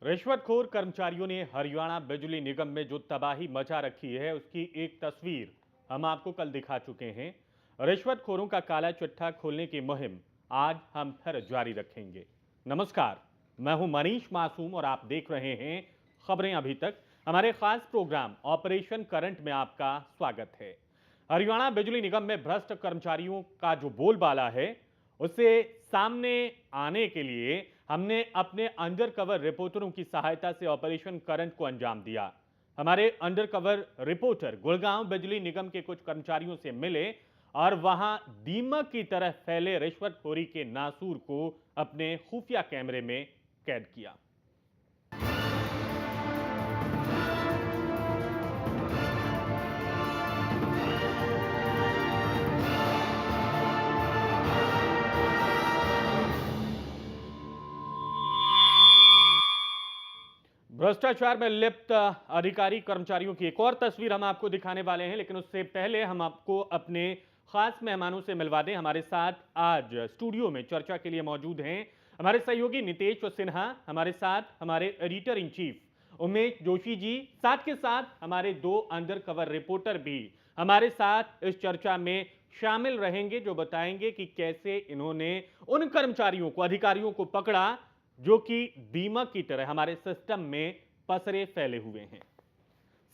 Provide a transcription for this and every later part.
रिश्वतखोर कर्मचारियों ने हरियाणा बिजली निगम में जो तबाही मचा रखी है उसकी एक तस्वीर हम आपको कल दिखा चुके हैं। रिश्वतखोरों का काला चिट्ठा खोलने की मुहिम आज हम फिर जारी रखेंगे। नमस्कार, मैं हूं मनीष मासूम और आप देख रहे हैं खबरें अभी तक। हमारे खास प्रोग्राम ऑपरेशन करंट में आपका स्वागत है। हरियाणा बिजली निगम में भ्रष्ट कर्मचारियों का जो बोलबाला है उसे सामने आने के लिए हमने अपने अंडरकवर रिपोर्टरों की सहायता से ऑपरेशन करंट को अंजाम दिया। हमारे अंडरकवर रिपोर्टर गुड़गांव बिजली निगम के कुछ कर्मचारियों से मिले और वहां दीमक की तरह फैले रिश्वतखोरी के नासूर को अपने खुफिया कैमरे में कैद किया। भ्रष्टाचार में लिप्त अधिकारी कर्मचारियों की एक और तस्वीर हम आपको दिखाने वाले हैं, लेकिन उससे पहले हम आपको अपने खास मेहमानों से मिलवा दें। हमारे साथ आज स्टूडियो में चर्चा के लिए मौजूद हैं हमारे सहयोगी नितेश सिन्हा, हमारे साथ हमारे editor in chief Umesh Joshi ji, साथ के साथ हमारे दो अंडर कवर रिपोर्टर भी हमारे साथ इस चर्चा में शामिल रहेंगे, जो बताएंगे कि कैसे इन्होंने उन कर्मचारियों को, अधिकारियों को पकड़ा जो कि दीमक की तरह हमारे सिस्टम में पसरे फैले हुए हैं।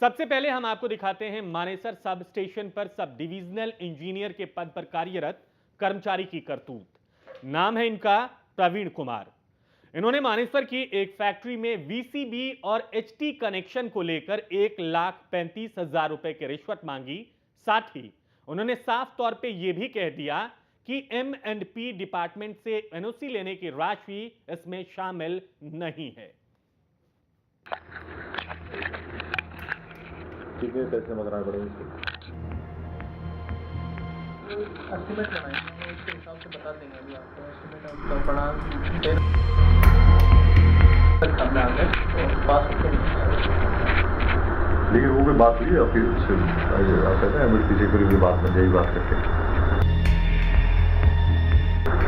सबसे पहले हम आपको दिखाते हैं मानेसर सब स्टेशन पर सब डिविजनल इंजीनियर के पद पर कार्यरत कर्मचारी की करतूत। नाम है इनका प्रवीण कुमार। इन्होंने मानेसर की एक फैक्ट्री में वीसीबी और एचटी कनेक्शन को लेकर 1,35,000 रुपए की रिश्वत मांगी। साथ ही उन्होंने साफ तौर पे यह भी कह दिया कि M&P डिपार्टमेंट से एनओसी लेने की राशि इसमें शामिल नहीं है। कितने पैसे मंगाना पड़ेंगे? एस्टिमेट बनाएंगे, उसके हिसाब से बता देंगे अभी आपको। एस्टिमेट आपका पड़ा सामने आ गए तो पास होते लेकिन वो भी बात हुई और फिर उससे आप कहते हैं एमएलटी से पूरी बात बन जाएगी बात करके।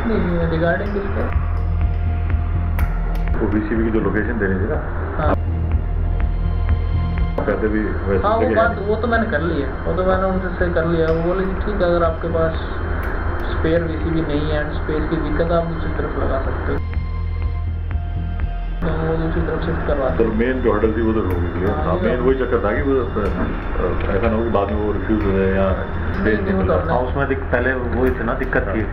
नहीं, रिगार्डिंग किसका? वो बीसीबी की जो लोकेशन देनी थी ना, हाँ कहते भी वैसे हाँ, वो बात वो तो मैंने कर ली है, वो तो मैंने उनसे कर लिया। वो बोले कि ठीक है, अगर आपके पास स्पेयर बीसीबी नहीं है, स्पेस की दिक्कत, आप दूसरी तरफ लगा सकते हो, तो वो दूसरी तरफ शिफ्ट करवा तो मेन जो हर्डल थी वो तो हो गई। हाँ, मेन वही चक्कर था कि वो ऐसा ना हो कि बाद में वो रिफ्यूज हो जाए या उसमें पहले वो थी ना दिक्कत थी।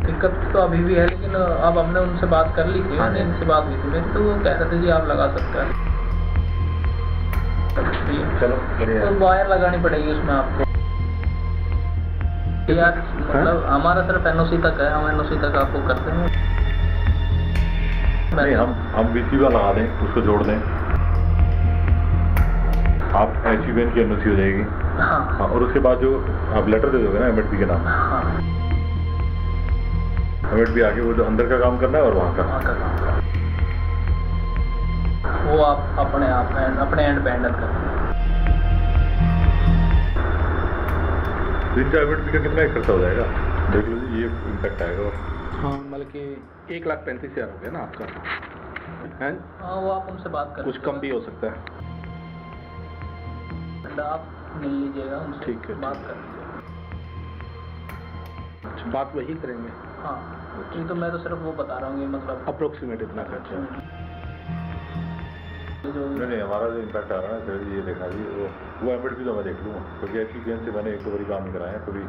दिक्कत तो अभी भी है, लेकिन अब हमने उनसे बात कर ली थी। हमने इनसे बात हुई थी मेरी, तो वो कह रहे थे जी आप लगा सकते हैं। चलो तो वायर लगानी पड़ेगी उसमें आपको यार, मतलब हमारा सिर्फ एनओसी तक है, हम एनओसी तक आपको कर देंगे। नहीं, हम बीसीबी लगा दें, उसको जोड़ दें, आप एचईबीएन की एनओसी हो जाएगी। हाँ, और उसके बाद जो आप लेटर दे दोगे ना एमएडपी के नाम, हाँ, एमएडपी आके वो जो अंदर का काम करना है और वहाँ का काम करना, वो आप अपने एंड पे हैंडल करते हैं। इनका एमएडपी का कितना खर्चा हो जाएगा देख लो जी, ये इम्पैक्ट आएगा। हाँ, मतलब कि 1,35,000 हो गया ना आपका है। हाँ, वो आप उनसे बात कर, कुछ कम भी हो सकता है। आप मिल लीजिएगा उनसे, ठीक है, बात कर लीजिएगा। अच्छा, बात वही करेंगे। हाँ, ये तो मैं तो सिर्फ वो बता रहा हूँ, ये मतलब अप्रोक्सीमेट इतना खर्चा। नहीं, हमारा जो इम्पैक्ट आ रहा है सर, ये देखा जी, वो एमएडपी तो मैं देख लूँगा, क्योंकि एचईबीएन से मैंने एक दो बारी काम कराया, कभी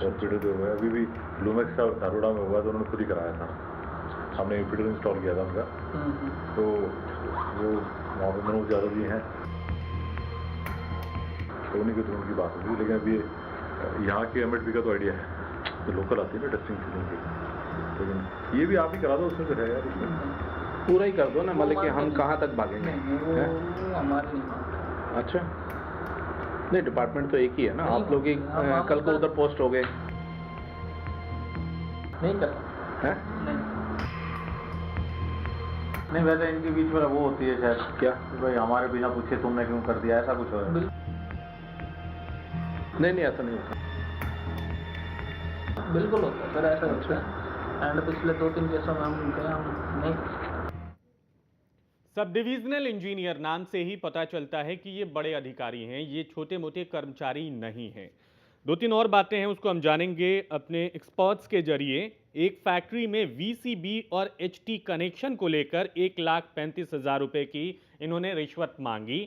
हॉस्पिटल पे हुआ है, अभी भी लूमेक्स का दारोडा में हुआ तो उन्होंने खुद ही कराया था। हमने यूपीटर इंस्टॉल किया था उनका, तो वो वहाँ पर मनोज यादव जी हैं, तो उन्हीं के थ्रू उनकी बात होगी। लेकिन अभी यहाँ के एमएडपी का तो आइडिया है, तो लोकल आती है ना टेस्टिंग सीजन की, लेकिन ये भी आप ही करा दो, उसमें फिर है यार इसमें। पूरा ही कर दो ना, मतलब कि हम कहाँ तक भागेंगे? नहीं, वो हमारे नहीं मानते। अच्छा, नहीं डिपार्टमेंट तो एक ही है ना, आप लोग ही कल को उधर पोस्ट हो गए नहीं कर हैं? नहीं वैसे इनके बीच में वो होती है शायद, क्या? कि भाई हमारे बिना पूछे तुमने क्यों कर दिया, ऐसा कुछ हो रहा है। नहीं ऐसा नहीं होता। बिल्कुल होता है सर, ऐसा होता है। एंड पिछले 2-3 केसों में हम गए, हम नहीं। सब डिविजनल इंजीनियर नाम से ही पता चलता है कि ये बड़े अधिकारी हैं, ये छोटे मोटे कर्मचारी नहीं हैं। 2-3 और बातें हैं, उसको हम जानेंगे अपने एक्सपर्ट्स के जरिए। एक फैक्ट्री में वीसीबी और एचटी कनेक्शन को लेकर 1,35,000 रुपए की इन्होंने रिश्वत मांगी।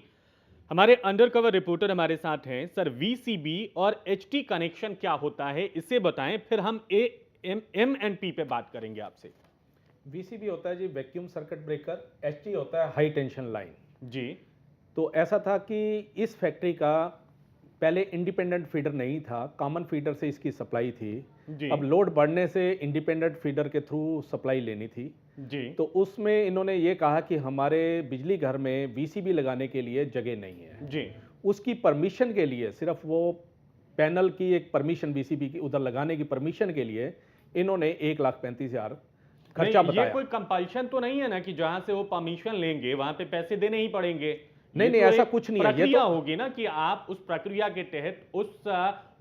हमारे अंडरकवर रिपोर्टर हमारे साथ हैं। सर, वीसीबी और एचटी कनेक्शन क्या होता है, इसे बताएं, फिर हम एमएनपी पे बात करेंगे आपसे। वीसीबी होता है जी वैक्यूम सर्किट ब्रेकर, एचटी होता है हाई टेंशन लाइन। जी। तो ऐसा था कि इस फैक्ट्री का पहले इंडिपेंडेंट फीडर नहीं था, कॉमन फीडर से इसकी सप्लाई थी जी। अब लोड बढ़ने से इंडिपेंडेंट फीडर के थ्रू सप्लाई लेनी थी जी। तो उसमें इन्होंने ये कहा कि हमारे बिजली घर में वीसीबी लगाने के लिए जगह नहीं है जी। उसकी परमिशन के लिए, सिर्फ वो पैनल की एक परमिशन वीसीबी की उधर लगाने की परमिशन के लिए इन्होंने 1,35,000 खर्चा नहीं, ये बताया। कोई कंपल्शन तो नहीं है ना कि जहां से वो परमिशन लेंगे वहां पे पैसे देने ही पड़ेंगे? नहीं, ये नहीं, तो ऐसा एक कुछ नहीं है। ये प्रक्रिया तो होगी ना कि आप उस प्रक्रिया के तहत उस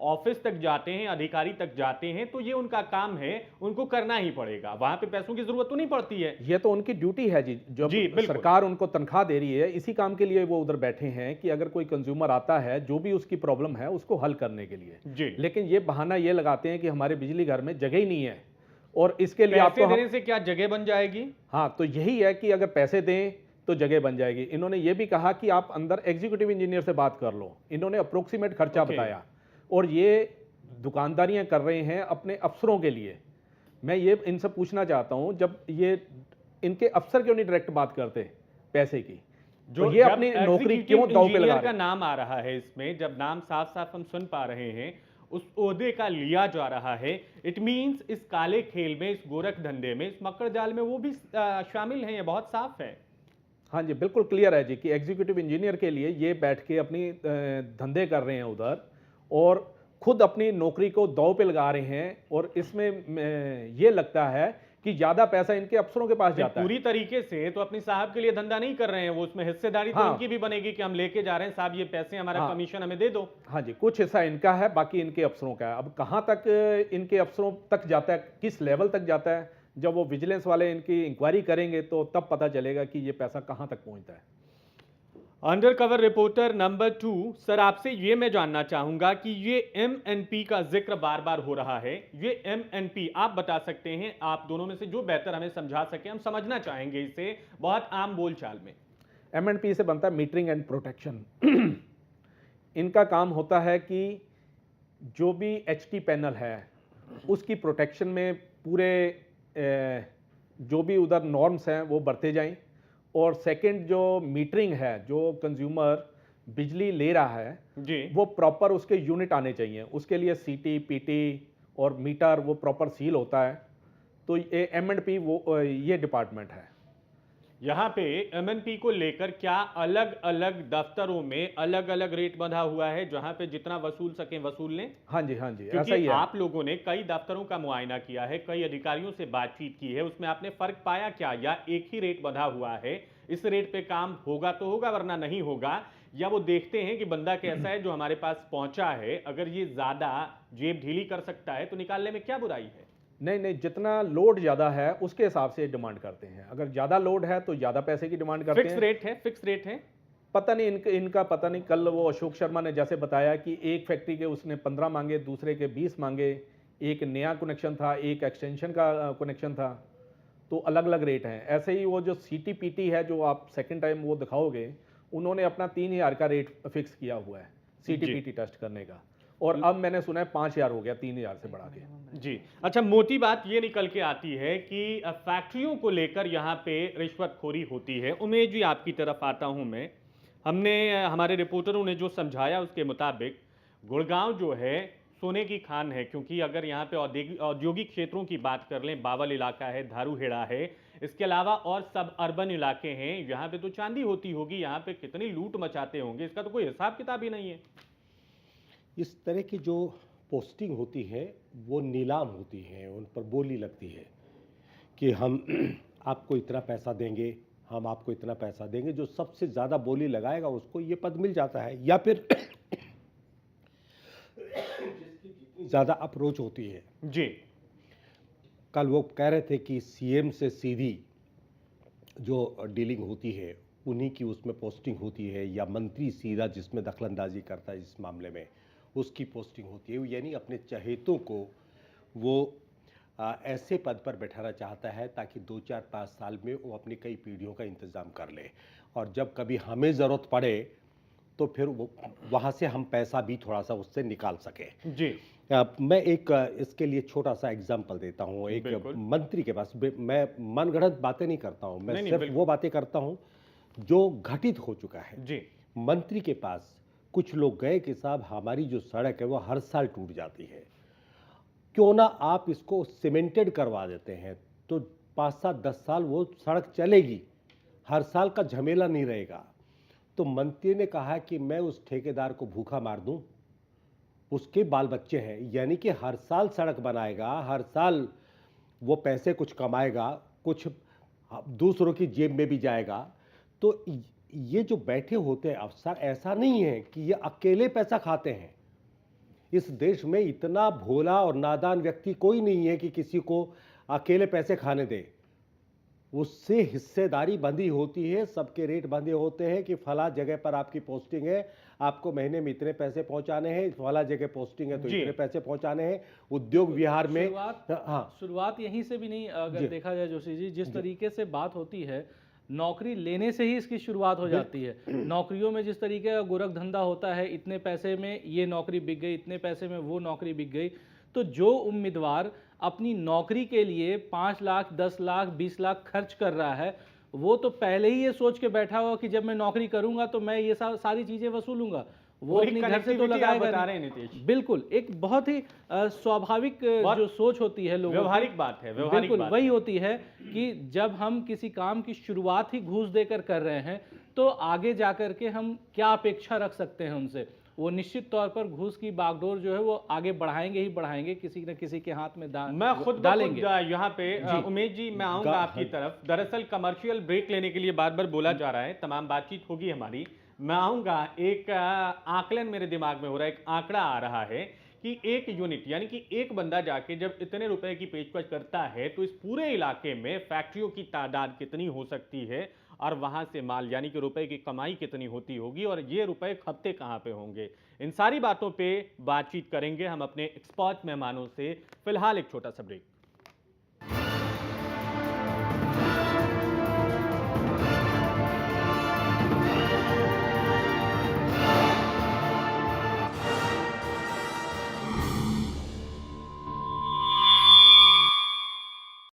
ऑफिस तक जाते हैं, अधिकारी तक जाते हैं, तो ये उनका काम है, उनको करना ही पड़ेगा। वहां पे पैसों की जरूरत तो नहीं पड़ती है। ये तो उनकी ड्यूटी है जी, जो जी, बिल्कुल। सरकार उनको तनख्वाह दे रही है, इसी काम के लिए वो उधर बैठे हैं कि अगर कोई कंज्यूमर आता है, जो भी उसकी प्रॉब्लम है उसको हल करने के लिए। जी। लेकिन ये बहाना ये लगाते हैं कि हमारे बिजली घर में जगह ही नहीं है और इसके लिए पैसे आपको देने से क्या जगह बन जाएगी? हाँ, तो यही है कि अगर पैसे दें तो जगह बन जाएगी। इन्होंने ये भी कहा कि आप अंदर एग्जीक्यूटिव इंजीनियर से बात कर लो। इन्होंने अप्रोक्सीमेट खर्चा बताया और ये दुकानदारियां कर रहे हैं अपने अफसरों के लिए। मैं ये इनसे पूछना चाहता हूं, जब ये इनके अफसर क्यों नहीं डायरेक्ट बात करते पैसे की, जो तो ये जब अपनी नौकरी एग्जीक्यूटिव क्यों दांव पे इंजीनियर लगा का रहे हैं? नाम आ रहा है इसमें, जब नाम साफ साफ हम सुन पा रहे हैं उस ओहदे का लिया जा रहा है, इट मींस इस काले खेल में, इस गोरख धंधे में, इस मक्कड़ जाल में वो भी शामिल हैं। ये बहुत साफ है। हाँ जी, बिल्कुल क्लियर है जी कि एग्जीक्यूटिव इंजीनियर के लिए ये बैठ के अपनी धंधे कर रहे हैं उधर और खुद अपनी नौकरी को दांव पे लगा रहे हैं और इसमें ये लगता है कि ज्यादा पैसा इनके अफसरों के पास जाता है। पूरी तरीके से तो अपनी साहब के लिए धंधा नहीं कर रहे हैं वो, उसमें हिस्सेदारी तो हाँ। इनकी भी बनेगी कि हम लेके जा रहे हैं साहब, ये पैसे हमारा हाँ। कमीशन हमें दे दो। हाँ जी, कुछ हिस्सा इनका है, बाकी इनके अफसरों का है। अब कहाँ तक इनके अफसरों तक जाता है, किस लेवल तक जाता है, जब वो विजिलेंस वाले इनकी इंक्वायरी करेंगे तो तब पता चलेगा कि ये पैसा कहाँ तक पहुँचता है। Under cover reporter number 2, sir आपसे ये मैं जानना चाहूंगा कि ये एमएनपी का जिक्र बार बार हो रहा है, ये एमएनपी आप बता सकते हैं, आप दोनों में से जो बेहतर हमें समझा सके, हम समझना चाहेंगे इसे बहुत आम बोलचाल में। एमएनपी से बनता है मीटरिंग एंड प्रोटेक्शन। इनका काम होता है कि जो भी एचटी पैनल है उसकी प्रोटेक्शन में पूरे जो भी उधर नॉर्म्स हैं वो बरते जाएं और सेकंड जो मीटरिंग है, जो कंज्यूमर बिजली ले रहा है जी। वो प्रॉपर उसके यूनिट आने चाहिए। उसके लिए सीटी, पीटी और मीटर वो प्रॉपर सील होता है। तो ये एमएनपी वो ये डिपार्टमेंट है। यहाँ पे एमएनपी को लेकर क्या अलग अलग दफ्तरों में अलग अलग रेट बंधा हुआ है, जहां पे जितना वसूल सकें वसूल लें? हाँ जी, हाँ जी, ऐसा क्योंकि ही है। आप लोगों ने कई दफ्तरों का मुआयना किया है, कई अधिकारियों से बातचीत की है, उसमें आपने फर्क पाया क्या, या एक ही रेट बंधा हुआ है, इस रेट पे काम होगा तो होगा वरना नहीं होगा, या वो देखते हैं कि बंदा कैसा है जो हमारे पास पहुंचा है, अगर ये ज्यादा जेब ढीली कर सकता है तो निकालने में क्या बुराई है? नहीं नहीं, जितना लोड ज्यादा है उसके हिसाब से डिमांड करते हैं। अगर ज्यादा लोड है तो ज्यादा पैसे की डिमांड करते फिक्स हैं। रेट है, फिक्स रेट है। पता नहीं इनका पता नहीं। कल वो अशोक शर्मा ने जैसे बताया कि एक फैक्ट्री के उसने 15 मांगे, दूसरे के 20 मांगे, एक नया कनेक्शन था, एक एक्सटेंशन का कनेक्शन था, तो अलग अलग रेट हैं। ऐसे ही वो जो CTPT है जो आप सेकंड टाइम वो दिखाओगे, उन्होंने अपना 3,000 का रेट फिक्स किया हुआ है CTPT टेस्ट करने का, और अब मैंने सुना है 5,000 हो गया 3,000 से बढ़ा के। जी। अच्छा, मोटी बात ये निकल के आती है कि फैक्ट्रियों को लेकर यहाँ पे रिश्वतखोरी होती है। उमेश जी, आपकी तरफ आता हूँ मैं। हमने हमारे रिपोर्टरों ने जो समझाया उसके मुताबिक गुड़गांव जो है सोने की खान है, क्योंकि अगर यहाँ पे औद्योगिक क्षेत्रों की बात कर लें, बावल इलाका है, धारूहेड़ा है, इसके अलावा और सब अर्बन इलाके हैं, यहाँ पे तो चांदी होती होगी, यहाँ पे कितनी लूट मचाते होंगे, इसका तो कोई हिसाब किताब ही नहीं है। इस तरह की जो पोस्टिंग होती है वो नीलाम होती है, उन पर बोली लगती है कि हम आपको इतना पैसा देंगे, हम आपको इतना पैसा देंगे। जो सबसे ज़्यादा बोली लगाएगा उसको ये पद मिल जाता है, या फिर जिसकी जितनी ज़्यादा अप्रोच होती है। जी, कल वो कह रहे थे कि सीएम से सीधी जो डीलिंग होती है उन्हीं की उसमें पोस्टिंग होती है, या मंत्री सीधा जिसमें दखलंदाजी करता है इस मामले में उसकी पोस्टिंग होती है। यानी अपने चहेतों को वो ऐसे पद पर बैठाना चाहता है ताकि 2, 4, 5 साल में वो अपनी कई पीढ़ियों का इंतज़ाम कर ले, और जब कभी हमें ज़रूरत पड़े तो फिर वो वहाँ से हम पैसा भी थोड़ा सा उससे निकाल सकें। जी, मैं एक इसके लिए छोटा सा एग्जांपल देता हूँ। एक बिल्कुल। मंत्री के पास मैं मनगढ़ंत बातें नहीं करता हूँ, मैं नहीं, सिर्फ बिल्कुल। वो बातें करता हूँ जो घटित हो चुका है। जी, मंत्री के पास कुछ लोग गए कि साहब हमारी जो सड़क है वो हर साल टूट जाती है, क्यों ना आप इसको सीमेंटेड करवा देते हैं, तो 5, 7, 10 साल वो सड़क चलेगी, हर साल का झमेला नहीं रहेगा। तो मंत्री ने कहा कि मैं उस ठेकेदार को भूखा मार दूं, उसके बाल बच्चे हैं, यानी कि हर साल सड़क बनाएगा, हर साल वो पैसे कुछ कमाएगा, कुछ दूसरों की जेब में भी जाएगा। तो ये जो बैठे होते हैं अफसर, ऐसा नहीं है कि ये अकेले पैसा खाते हैं। इस देश में इतना भोला और नादान व्यक्ति कोई नहीं है कि किसी को अकेले पैसे खाने दे। उससे हिस्सेदारी बंधी होती है, सबके रेट बंधे होते हैं कि फला जगह पर आपकी पोस्टिंग है, आपको महीने में इतने पैसे पहुंचाने हैं, फला जगह पोस्टिंग है तो जी। इतने पैसे पहुंचाने हैं। उद्योग विहार में शुरुआत यहीं से भी नहीं, जी। अगर देखा जाए जोशी जी, जिस तरीके से बात होती है, नौकरी लेने से ही इसकी शुरुआत हो जाती है। नौकरियों में जिस तरीके का गोरख धंधा होता है, इतने पैसे में ये नौकरी बिक गई, इतने पैसे में वो नौकरी बिक गई, तो जो उम्मीदवार अपनी नौकरी के लिए 5 लाख, 10 लाख, 20 लाख खर्च कर रहा है, वो तो पहले ही ये सोच के बैठा हुआ कि जब मैं नौकरी करूंगा तो मैं ये सारी चीजें वसूलूंगा। वो पूरी अपने घर से तो connectivity आप लगाएगा बता नहीं। रहे हैं नीतीश। बिल्कुल, एक बहुत ही स्वाभाविक जो सोच होती है लोगों की, व्यवहारिक बात है, व्यवहारिक बिल्कुल बात वही है। होती है कि जब हम किसी काम की शुरुआत ही घूस देकर कर रहे हैं तो आगे जाकर के हम क्या अपेक्षा रख सकते हैं उनसे। वो निश्चित तौर पर घूस की बागडोर जो है वो आगे बढ़ाएंगे ही बढ़ाएंगे, किसी न किसी के हाथ में मैं खुद डालेंगे। यहाँ पे उमेश जी, मैं आऊंगा आपकी तरफ। दरअसल कमर्शियल ब्रेक लेने के लिए बार बार बोला जा रहा है, तमाम बातचीत होगी हमारी, मैं आऊंगा। एक आकलन मेरे दिमाग में हो रहा है, एक आंकड़ा आ रहा है कि 1 यूनिट यानी कि एक बंदा जाके जब इतने रुपए की पेशकश करता है तो इस पूरे इलाके में फैक्ट्रियों की तादाद कितनी हो सकती है, और वहां से माल यानी कि रुपए की कमाई कितनी होती होगी, और ये रुपए खपते कहां पे होंगे। इन सारी बातों पे बातचीत करेंगे हम अपने एक्सपर्ट मेहमानों से। फिलहाल एक छोटा सा ब्रेक।